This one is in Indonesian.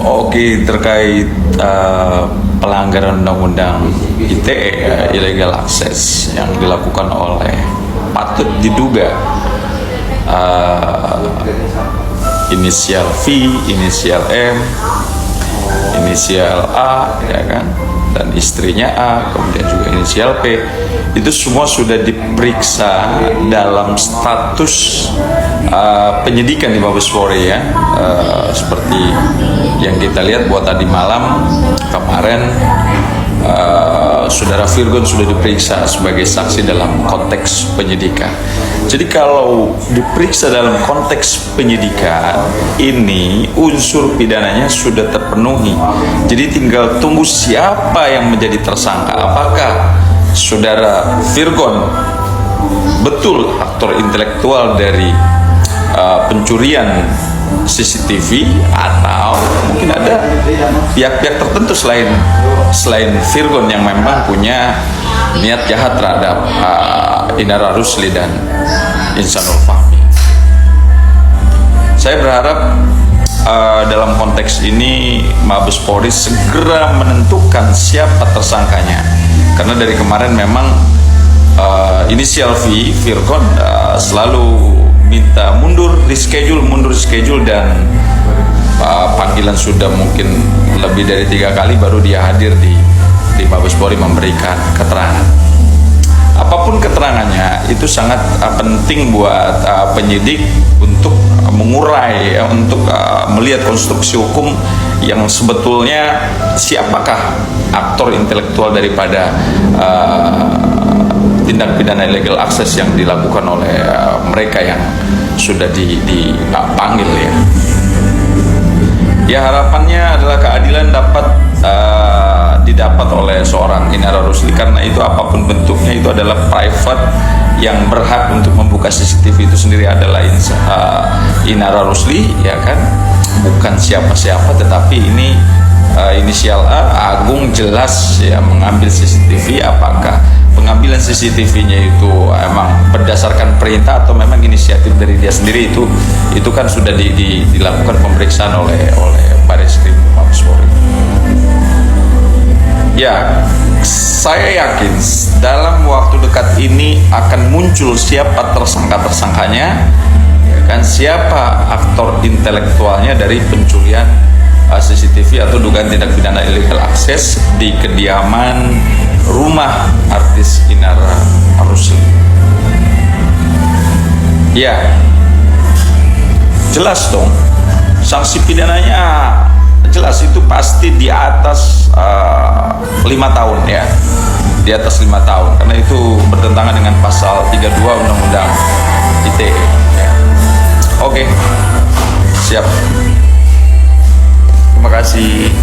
Oke, terkait pelanggaran undang-undang ITE, illegal access yang dilakukan oleh patut diduga inisial V, inisial M, inisial A, ya kan, dan istrinya A, kemudian juga inisial P, itu semua sudah diperiksa dalam status penyidikan di Mabes Polri ya. Seperti yang kita lihat buat tadi malam kemarin saudara Virgon sudah diperiksa sebagai saksi dalam konteks penyidikan. Jadi kalau diperiksa dalam konteks penyidikan, ini unsur pidananya sudah terpenuhi. Jadi tinggal tunggu siapa yang menjadi tersangka. Apakah saudara Virgon betul aktor intelektual dari pencurian CCTV, atau mungkin ada pihak-pihak tertentu selain Virgon yang memang punya niat jahat terhadap Inara Rusli dan Insanul Fahmi. Saya berharap dalam konteks ini Mabes Polri segera menentukan siapa tersangkanya, karena dari kemarin memang inisial V, Virgon selalu minta mundur reschedule dan panggilan sudah mungkin lebih dari 3 kali baru dia hadir di Mabes Polri memberikan keterangan. Apapun keterangannya itu sangat penting buat penyidik untuk mengurai, untuk melihat konstruksi hukum yang sebetulnya siapakah aktor intelektual daripada tindak pidana illegal access yang dilakukan oleh mereka yang sudah dipanggil ya. Ya, harapannya adalah keadilan dapat didapat oleh seorang Inara Rusli, karena itu apapun bentuknya itu adalah private. Yang berhak untuk membuka CCTV itu sendiri adalah Inara Rusli, ya kan, bukan siapa-siapa, tetapi ini inisial A, Agung, jelas ya mengambil CCTV. Apakah pengambilan CCTV-nya itu emang berdasarkan perintah atau memang inisiatif dari dia sendiri, itu kan sudah dilakukan pemeriksaan oleh Bareskrim Mabes Polri. Ya, saya yakin dalam waktu dekat ini akan muncul siapa tersangkanya, ya kan, siapa aktor intelektualnya dari pencurian CCTV atau dugaan tindak pidana illegal access di kediaman rumah artis Inara Rusli. Ya, jelas dong, sanksi pidananya jelas, itu pasti di atas 5 tahun ya, di atas 5 tahun, karena itu bertentangan dengan pasal 32 Undang-Undang ITE ya. Oke, siap, terima kasih.